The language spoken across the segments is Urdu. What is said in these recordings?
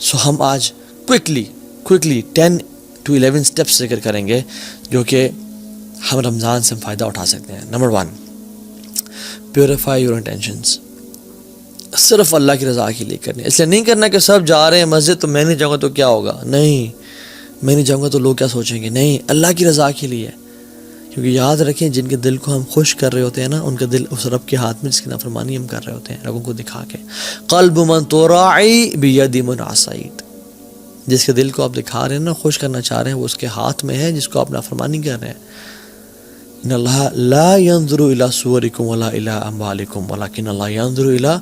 سو ہم آج کوئکلی 10 to 11 اسٹیپس ذکر کریں گے جو کہ ہم رمضان سے فائدہ اٹھا سکتے ہیں. Number 1، purify your intentions. صرف اللہ کی رضا کے لیے کرنی. اس لیے نہیں کرنا کہ سب جا رہے ہیں مسجد تو میں نہیں جاؤں گا تو کیا ہوگا. نہیں، میں نہیں جاؤں گا تو لوگ کیا سوچیں گے. نہیں، اللہ کی رضا کے لیے. کیونکہ یاد رکھیں جن کے دل کو ہم خوش کر رہے ہوتے ہیں نا، ان کا دل اس رب کے ہاتھ میں جس کی نافرمانی ہم کر رہے ہوتے ہیں لوگوں کو دکھا کے. قلب من تراعی بید من عصیت. جس کے دل کو آپ دکھا رہے ہیں نا، خوش کرنا چاہ رہے ہیں، وہ اس کے ہاتھ میں ہے جس کو آپ نافرمانی کر رہے ہیں. ان اللہ لا ينظر الى صورکم ولا الى اموالکم ولکن اللہ ينظر الى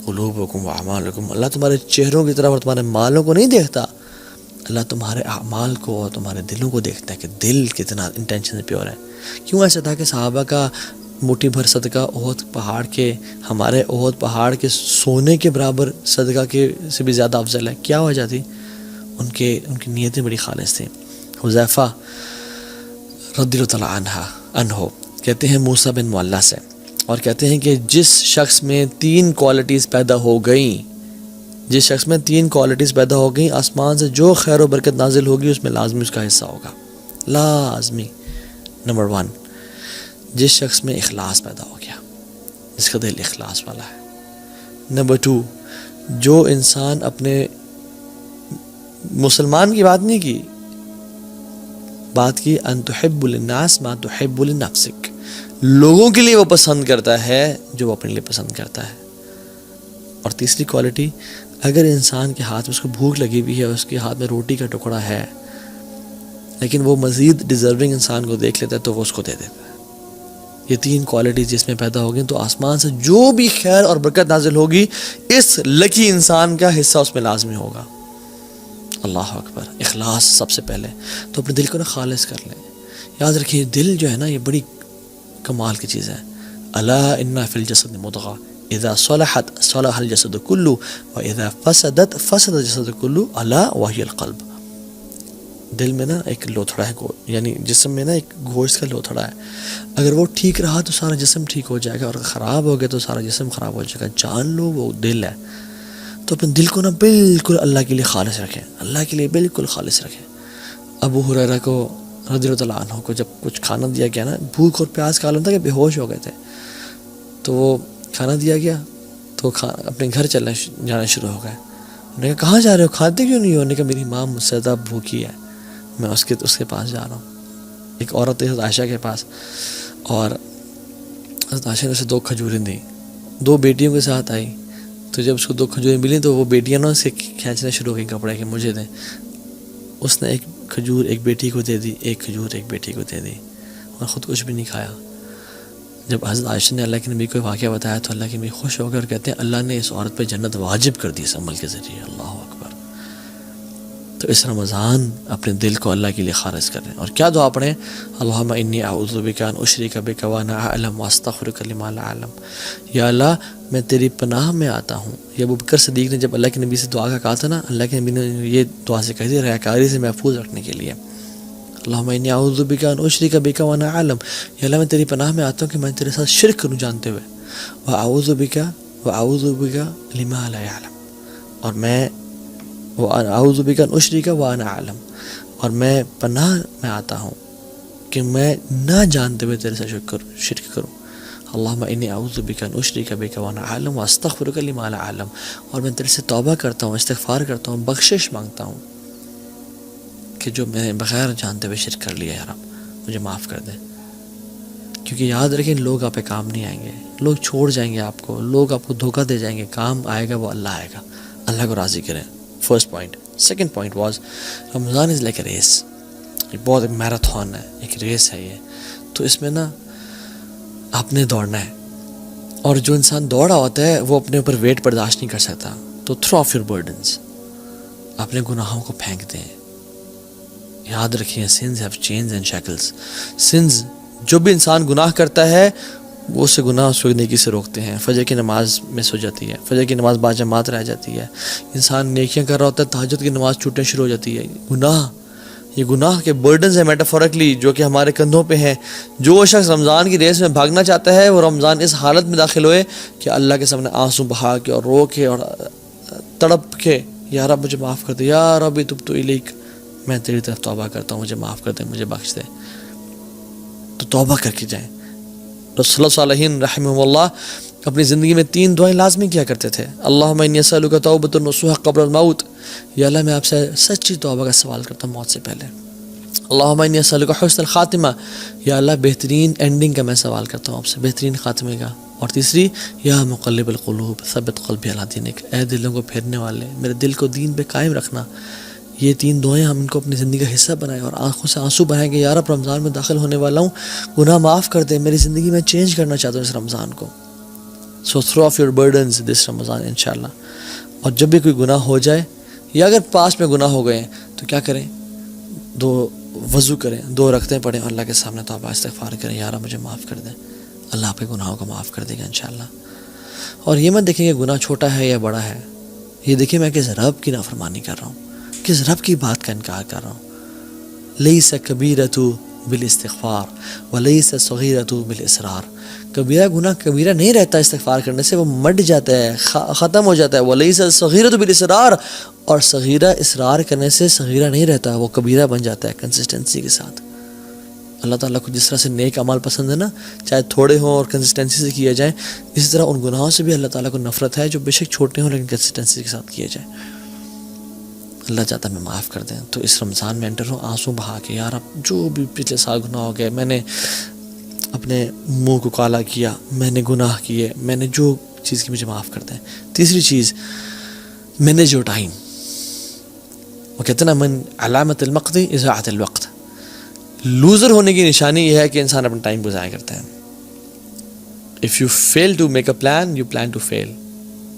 قلوبکم واعمالکم. اللہ تمہارے چہروں کی طرف اور تمہارے مالوں کو نہیں دیکھتا، اللہ تمہارے اعمال کو اور تمہارے دلوں کو دیکھتا ہے کہ دل کتنا انٹینشن پیور ہے. کیوں ایسا تھا کہ صحابہ کا مٹھی بھر صدقہ احد پہاڑ کے، ہمارے احد پہاڑ کے سونے کے برابر صدقہ کے سے بھی زیادہ افضل ہے؟ کیا وجہ تھی؟ ان کی نیتیں بڑی خالص تھیں. حذیفہ رضی اللہ تعالیٰ عنہ کہتے ہیں موسیٰ بن معلیٰ سے، اور کہتے ہیں کہ جس شخص میں 3 کوالٹیز پیدا ہو گئیں، آسمان سے جو خیر و برکت نازل ہوگی اس میں لازمی اس کا حصہ ہوگا، لازمی. نمبر 1، جس شخص میں اخلاص پیدا ہو گیا، جس کا دل اخلاص والا ہے. نمبر 2، جو انسان اپنے مسلمان کی بات نہیں کی، بات کی ان تحب للناس ما تحب لنفسک، لوگوں کے لیے وہ پسند کرتا ہے جو وہ اپنے لیے پسند کرتا ہے. اور تیسری کوالٹی، اگر انسان کے ہاتھ میں اس کو بھوک لگی ہوئی ہے، اس کے ہاتھ میں روٹی کا ٹکڑا ہے، لیکن وہ مزید ڈیزرونگ انسان کو دیکھ لیتا ہے تو وہ اس کو دے دیتا ہے. یہ 3 کوالٹیز جس میں پیدا ہوگی تو آسمان سے جو بھی خیر اور برکت نازل ہوگی اس لکی انسان کا حصہ اس میں لازمی ہوگا. اللہ اکبر. اخلاص سب سے پہلے تو اپنے دل کو نا خالص کر لیں. یاد رکھیے دل جو ہے نا یہ بڑی کمال کی چیز ہے. الا ان فی الجسد مضغہ اذا صلحت صلح الجسد کلہ واذا فسدت فسد الجسد کلہ الا وہی القلب. دل میں نا ایک لوتھڑا ہے، یعنی جسم میں نا ایک گوشت کا لوتھڑا ہے. اگر وہ ٹھیک رہا تو سارا جسم ٹھیک ہو جائے گا، اور خراب ہو گیا تو سارا جسم خراب ہو جائے گا. جان لو وہ دل ہے. تو اپنے دل کو نا بالکل اللہ کے لیے خالص رکھیں، اللہ کے لیے بالکل خالص رکھیں. ابو ہریرہ کو رضی اللہ عنہ کو جب کچھ کھانا دیا گیا نا، بھوک اور پیاس کا عالم تھا کہ بے ہوش ہو گئے تھے، تو وہ کھانا دیا گیا تو اپنے گھر جانا شروع ہو گئے. انہوں نے کہا کہاں جا رہے ہو، کھاتے کیوں نہیں ہو؟ انہوں نے کہا میری ماں مجھ سے زیادہ بھوکی ہے، میں اس کے پاس جا رہا ہوں. ایک عورت ہے عائشہ کے پاس، اور حضرت عائشہ نے اسے 2 کھجوریں دیں. 2 بیٹیوں کے ساتھ آئی، تو جب اس کو 2 کھجوریں ملی تو وہ بیٹیاں نا اسے کھینچنا شروع ہو گئی کپڑے کہ مجھے دیں. اس نے 1 کھجور ایک بیٹی کو دے دی، 1 کھجور ایک بیٹی کو دے دی، اور خود کچھ بھی نہیں کھایا. جب حضرت عائشہ نے اللہ کے نبی کو واقعہ بتایا تو اللہ کے نبی خوش ہو گئے اور کہتے ہیں اللہ نے اس عورت پہ جنت واجب کر دی اس عمل کے ذریعے. اللہ اکبر. تو اس رمضان اپنے دل کو اللہ کے لیے خالص کریں. اور کیا دعا پڑھیں؟ اللہم انی اعوذ بک ان اشرک بک وانا اعلم واستغفرک لما لا اعلم. یا اللہ میں تیری پناہ میں آتا ہوں. یہ ابو بکر صدیق نے جب اللہ کے نبی سے دعا کا کہا تھا نا، اللہ کے نبی نے یہ دعا سے کہی تھی ریاکاری سے محفوظ رکھنے کے لیے. اللہم انی اعوذ بک ان اشرک بک وانا اعلم. یا اللہ میں تیری پناہ میں آتا ہوں کہ میں تیرے ساتھ شرک کروں جانتے ہوئے. واعوذ بک لما لا اعلم. اور میں اعوذ بک ان اشرک وانا اعلم، اور میں پناہ میں آتا ہوں کہ میں نہ جانتے ہوئے تیرے سے شرک کروں. اللہم انی اعوذ بک ان اشرک بک وانا اعلم واستغفرک لما لا اعلم. اور میں تیرے سے توبہ کرتا ہوں، استغفار کرتا ہوں، بخشش مانگتا ہوں کہ جو میں نے بغیر جانتے ہوئے شرک کر لیا ہے، رب مجھے معاف کر دے. کیونکہ یاد رکھیں لوگ آپ پہ کام نہیں آئیں گے، لوگ چھوڑ جائیں گے آپ کو، لوگ آپ کو دھوکہ دے جائیں گے. کام آئے گا وہ اللہ آئے گا. اللہ کو راضی کریں. First point. Second point was Ramzan is like a race. یہ بہت ایک میراتھن ہے، ایک ریس ہے یہ. تو اس میں نا آپ نے دوڑنا ہے، اور جو انسان دوڑا ہوتا ہے وہ اپنے اوپر ویٹ برداشت نہیں کر سکتا. تو تھرو آف یور برڈنس، اپنے گناہوں کو پھینک دیں. یاد رکھیں sins have chains and shackles. Sins, جو بھی انسان گناہ کرتا ہے وہ اسے گناہ اس کو نیکی سے روکتے ہیں. فجر کی نماز مس ہو جاتی ہے، فجر کی نماز باجماعت رہ جاتی ہے. انسان نیکیاں کر رہا ہوتا ہے، تہجد کی نماز چھوٹنے شروع ہو جاتی ہے. یہ گناہ کے برڈنز ہیں میٹافورکلی جو کہ ہمارے کندھوں پہ ہیں. جو شخص رمضان کی ریس میں بھاگنا چاہتا ہے وہ رمضان اس حالت میں داخل ہوئے کہ اللہ کے سامنے آنسو بہا کے اور رو کے اور تڑپ کے یا رب مجھے معاف کر دے، یا رب تبت الیک، میں تیری طرف توبہ کرتا ہوں، مجھے معاف کر دے، مجھے بخش دے. تو توبہ کر کے جائیں. رسول اللہ صالحین رحمہ اللہ اپنی زندگی میں 3 دعائیں لازمی کیا کرتے تھے. اللہم انی اسألک توبۃ نصوح قبل الموت، یا اللہ میں آپ سے سچی توبہ کا سوال کرتا ہوں موت سے پہلے. اللہم انی اسألک حسن الخاتمہ، یا اللہ بہترین اینڈنگ کا میں سوال کرتا ہوں آپ سے، بہترین خاتمے کا. اور تیسری، یا مقلب القلوب ثبت قلبی علی دینک، اے دلوں کو پھیرنے والے میرے دل کو دین پہ قائم رکھنا. یہ 3 دعائیں ہم ان کو اپنی زندگی کا حصہ بنائیں اور آنکھوں سے آنسو بہائیں کہ یا رب رمضان میں داخل ہونے والا ہوں، گناہ معاف کر دے، میری زندگی میں چینج کرنا چاہتا ہوں اس رمضان کو. سو تھرو آف یور برڈنز دس رمضان انشاءاللہ. اور جب بھی کوئی گناہ ہو جائے یا اگر پاس میں گناہ ہو گئے ہیں تو کیا کریں، 2 وضو کریں، 2 رکعتیں پڑھیں، اللہ کے سامنے توبہ استغفار کریں، یا رب مجھے معاف کر دیں. اللہ آپ کے گناہوں کو معاف کر دے گا انشاءاللہ. اور یہ مت دیکھیں کہ گناہ چھوٹا ہے یا بڑا ہے، یہ دیکھیں میں کس رب کی نافرمانی کر رہا ہوں، کس رب کی بات کا انکار کر رہا ہوں. لیس کبیرۃ بالاستغفار ولیس صغیرۃ بالاصرار. کبیرہ گناہ کبیرہ نہیں رہتا استغفار کرنے سے، وہ مٹ جاتا ہے، ختم ہو جاتا ہے. ولیس صغیرۃ بالاصرار، اور صغیرہ اصرار کرنے سے صغیرہ نہیں رہتا، وہ کبیرہ بن جاتا ہے کنسسٹنسی کے ساتھ. اللہ تعالیٰ کو جس طرح سے نیک اعمال پسند ہے نا، چاہے تھوڑے ہوں اور کنسسٹنسی سے کیے جائیں، اسی طرح ان گناہوں سے بھی اللہ تعالیٰ کو نفرت ہے جو بے شک چھوٹے ہوں لیکن کنسسٹنسی کے ساتھ کیے جائیں. اللہ چاہتا ہے میں معاف کر دیں. تو اس رمضان میں انٹر ہوں آنسو بہا کے، یا رب جو بھی پچھلے سال گناہ ہو گئے، میں نے اپنے منہ کو کالا کیا، میں نے گناہ کیے، میں نے جو چیز کی، مجھے معاف کر دیں. تیسری چیز، مینیج یور ٹائم. وہ کہتے ہیں نا من علامت المقت اضاعت الوقت. لوزر ہونے کی نشانی یہ ہے کہ انسان اپنا ٹائم کو ضائع کرتا ہے. If you fail to make a plan, you plan to fail.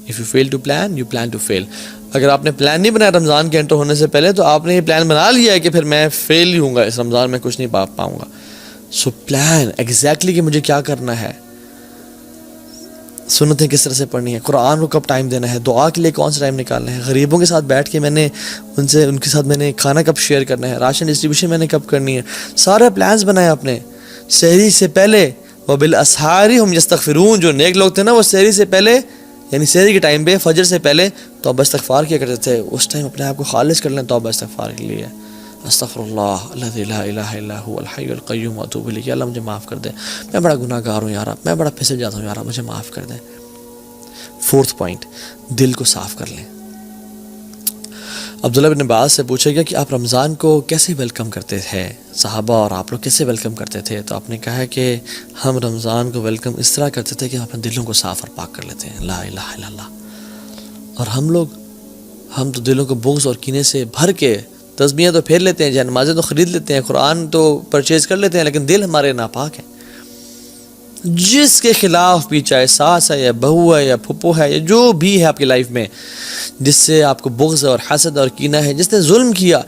If you fail to plan, you plan to fail. اگر آپ نے پلان نہیں بنایا رمضان کے انٹر ہونے سے پہلے، تو آپ نے یہ پلان بنا لیا ہے کہ پھر میں فیل ہی ہوں گا، اس رمضان میں کچھ نہیں پاؤں گا. سو پلان ایگزیکٹلی کہ مجھے کیا کرنا ہے، سنتیں کس طرح سے پڑھنی ہے، قرآن کو کب ٹائم دینا ہے، دعا کے لیے کون سا ٹائم نکالنا ہے، غریبوں کے ساتھ بیٹھ کے میں نے ان کے ساتھ میں نے کھانا کب شیئر کرنا ہے، راشن ڈسٹریبیوشن میں نے کب کرنی ہے. سارے پلانز بنائے آپ نے. سحری سے پہلے وبالاسحار هم یستغفرون، جو نیک لوگ تھے نا، وہ سحری سے پہلے، یعنی سحری کے ٹائم پہ، فجر سے پہلے توبہ استغفار کیا کرتے تھے. اس ٹائم اپنے آپ کو خالص کر لیں توبہ استغفار کے لیے. استغفر اللہ الذی لا الہ الا هو الحی القیوم واتوب الیہ. اللہ مجھے معاف کر دے، میں بڑا گناہ گار ہوں یار، میں بڑا پھسل جاتا ہوں یار، مجھے معاف کر دے. 4th پوائنٹ، دل کو صاف کر لیں. عبداللہ بن عباس سے پوچھا گیا کہ آپ رمضان کو کیسے ویلکم کرتے تھے، صحابہ اور آپ لوگ کیسے ویلکم کرتے تھے؟ تو آپ نے کہا ہے کہ ہم رمضان کو ویلکم اس طرح کرتے تھے کہ ہم اپنے دلوں کو صاف اور پاک کر لیتے ہیں، لا الہ الا اللہ. اور ہم تو دلوں کو بغض اور کینے سے بھر کے تسبیحیں تو پھیر لیتے ہیں، جان نمازیں تو خرید لیتے ہیں، قرآن تو پرچیز کر لیتے ہیں، لیکن دل ہمارے ناپاک ہیں. جس کے خلاف بھی، چاہے ساس ہے یا بہو ہے یا پھپھو ہے یا جو بھی ہے آپ کی لائف میں، جس سے آپ کو بغض اور حسد اور کینہ ہے، جس نے ظلم کیا،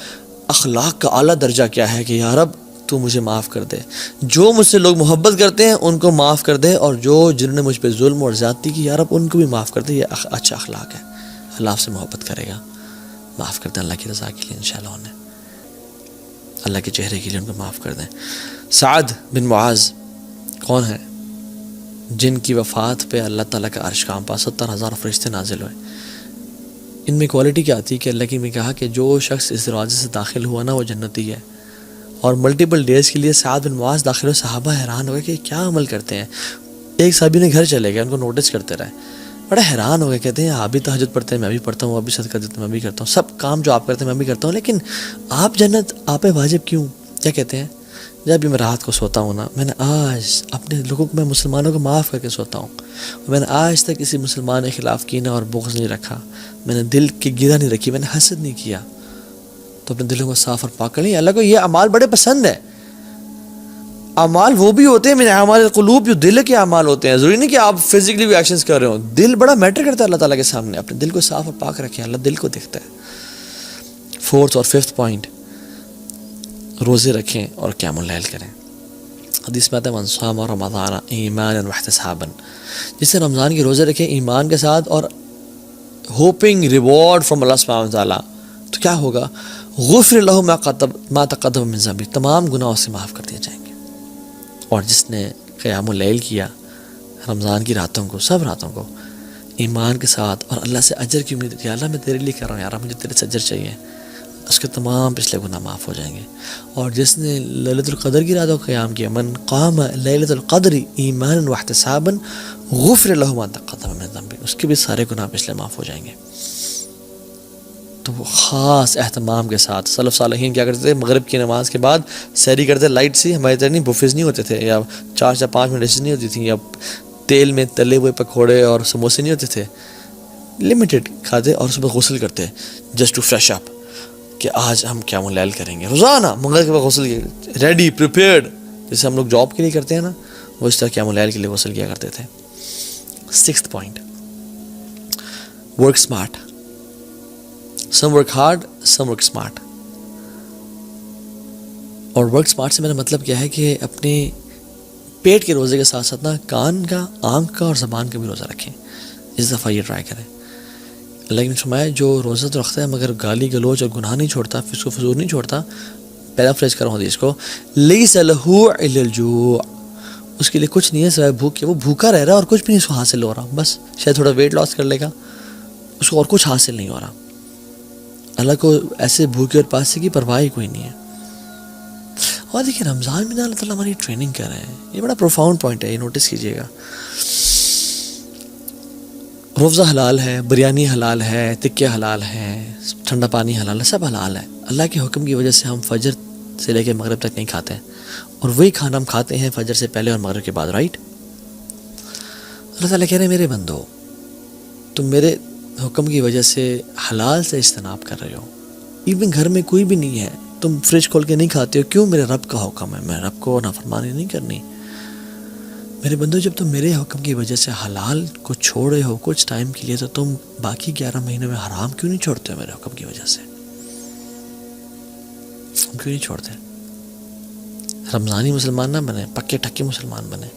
اخلاق کا اعلیٰ درجہ کیا ہے کہ یا رب تو مجھے معاف کر دے. جو مجھ سے لوگ محبت کرتے ہیں ان کو معاف کر دے، اور جنہوں نے مجھ پہ ظلم اور زیادتی کی، یا رب ان کو بھی معاف کر دے. یہ اچھا اخلاق ہے، اللہ آپ سے محبت کرے گا. معاف کر دیں اللہ کی رضا کے لیے انشاءاللہ، انہیں اللہ کے چہرے کے لیے ان کو معاف کر دیں. سعد بن معاذ کون ہیں؟ جن کی وفات پہ اللہ تعالیٰ کا عرش کانپا، 70,000 فرشتے نازل ہوئے. ان میں کوالٹی کیا آتی ہے کہ اللہ کی نے کہا کہ جو شخص اس دروازے سے داخل ہوا نا وہ جنتی ہے. اور ملٹیپل ڈیز کے لیے سعد بن معاذ داخل ہوئے. صحابہ حیران ہو گئے کہ کیا عمل کرتے ہیں. ایک صحابی نے گھر چلے گئے، ان کو نوٹس کرتے رہے، بڑا حیران ہو گئے. کہتے ہیں آپ بھی تہجد پڑھتے ہیں، میں بھی پڑھتا ہوں، آپ بھی صدقہ دیتے ہیں، میں بھی کرتا ہوں، سب کام جو آپ کرتے ہیں میں بھی کرتا ہوں، لیکن آپ جنت آپ پہ واجب کیوں؟ کیا کہتے ہیں؟ جب بھی میں رات کو سوتا ہوں نا، میں نے آج اپنے لوگوں کو، میں مسلمانوں کو معاف کر کے سوتا ہوں. میں نے آج تک کسی مسلمان کے خلاف کینہ اور بغض نہیں رکھا، میں نے دل کی گرہ نہیں رکھی، میں نے حسد نہیں کیا. تو اپنے دلوں کو صاف اور پاک کر لیں. اللہ کو یہ اعمال بڑے پسند ہے. اعمال وہ بھی ہوتے ہیں من اعمال القلوب، جو دل کے اعمال ہوتے ہیں. ضروری نہیں کہ آپ فزیکلی بھی ایکشنز کر رہے ہو، دل بڑا میٹر کرتا ہے اللہ تعالیٰ کے سامنے. اپنے دل کو صاف اور پاک رکھیں، اللہ دل کو دیکھتا ہے. 4th اور 5th پوائنٹ، روزے رکھیں اور قیام اللیل کریں. حدیث میں آتا ہے من صام رمضان ایمانا واحتسابا، جس سے رمضان کے روزے رکھیں ایمان کے ساتھ اور ہوپنگ ریوارڈ فرام اللہ سبحانہ وتعالیٰ، تو کیا ہوگا؟ غفر له ما تقدم من ذنبہ، تمام گناہوں سے معاف کر دیے جائیں گے. اور جس نے قیام اللیل کیا رمضان کی راتوں کو، سب راتوں کو، ایمان کے ساتھ اور اللہ سے اجر کی امید کہ اللہ میں تیرے لیے کر رہا ہوں یار، مجھے تیرے سے اجر چاہیے، اس کے تمام پچھلے گناہ معاف ہو جائیں گے. اور جس نے لیلۃ القدر کی راتوں قیام کیا، من قام لیلۃ القدر ایمانا واحتسابا غفر له ما تقدم من ذنبه، اس کے بھی سارے گناہ پچھلے معاف ہو جائیں گے. تو وہ خاص اہتمام کے ساتھ سلف صالحین کیا کرتے تھے، مغرب کی نماز کے بعد سحری کرتے، لائٹ سی، ہمارے طرح نہیں بفیز نہیں ہوتے تھے، یا 4 یا 5 منٹ ڈشز نہیں ہوتی تھیں، یا تیل میں تلے ہوئے پکوڑے اور سموسے نہیں ہوتے تھے، لمیٹڈ کھاتے اور صبح غسل کرتے جسٹ ٹو فریش اپ کہ آج ہم قیام اللیل کریں گے. روزانہ مغرب کے بعد غسل کیا، ریڈی پریپیئرڈ، جیسے ہم لوگ جاب کے لیے کرتے ہیں نا، وہ اس طرح قیام اللیل کے لیے غسل کیا کرتے تھے. 6th point, work smart. Some work hard, some work smart. اور ورک اسمارٹ سے میرا مطلب کیا ہے کہ اپنے پیٹ کے روزے کے ساتھ ساتھ نا کان کا، آنکھ کا اور زبان کا بھی روزہ رکھیں. اس دفعہ یہ ٹرائی کریں. اللہ نے فرمایا جو روزہ تو رکھتا ہے مگر گالی گلوچ اور گناہ نہیں چھوڑتا، فسق و فجور نہیں چھوڑتا، پیرافریز کر رہا ہوں حدیث کو، لیس لہ الا الجوع، اس کے لیے کچھ نہیں ہے سوائے بھوک کے. وہ بھوکا رہ رہا ہے اور کچھ بھی نہیں اس کو حاصل ہو رہا، بس شاید تھوڑا ویٹ لاس کر لے گا، اس کو اور کچھ حاصل نہیں ہو رہا. اللہ کو ایسے بھوکے اور پیاسے کی پرواہ ہی کوئی نہیں ہے. اور دیکھیں رمضان میں اللہ تعالیٰ ہماری ٹریننگ کر رہے ہیں. یہ بڑا پروفاؤنڈ پوائنٹ ہے، یہ نوٹس کیجیے گا. روزہ حلال ہے، بریانی حلال ہے، تکے حلال ہیں، ٹھنڈا پانی حلال ہے، سب حلال ہے. اللہ کے حکم کی وجہ سے ہم فجر سے لے کے مغرب تک نہیں کھاتے ہیں، اور وہی کھانا ہم کھاتے ہیں فجر سے پہلے اور مغرب کے بعد، رائٹ؟ اللہ تعالیٰ کہہ رہے ہیں میرے بندو، تم میرے حکم کی وجہ سے حلال سے اجتناب کر رہے ہو، ایون گھر میں کوئی بھی نہیں ہے، تم فریج کھول کے نہیں کھاتے ہو، کیوں؟ میرے رب کا حکم ہے، میں رب کو نافرمانی نہیں کرنی. میرے بندو جب تم میرے حکم کی وجہ سے حلال کو چھوڑے ہو کچھ ٹائم کے لیے، تو تم باقی 11 مہینوں میں حرام کیوں نہیں چھوڑتے ہو میرے حکم کی وجہ سے؟ کیوں نہیں چھوڑتے؟ رمضانی مسلمان نہ بنے، پکے ٹکے مسلمان بنے.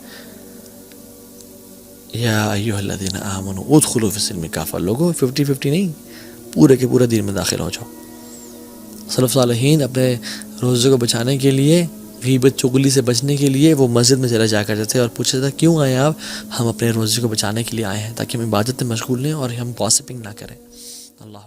یا ایھا الذین آمنوا ادخلوا فی السلم کافہ. لوگوں 50-50 نہیں، پورے کے پورے دین میں داخل ہو جاؤ. سلف صالحین اپنے روزے کو بچانے کے لیے، غیبت چغلی سے بچنے کے لیے وہ مسجد میں چلا جایا کرتے تھے اور پوچھتے تھے کیوں آئے آپ؟ ہم اپنے روزے کو بچانے کے لیے آئے ہیں تاکہ ہم عبادت میں مشغول لیں اور ہم گاسپنگ نہ کریں. اللہ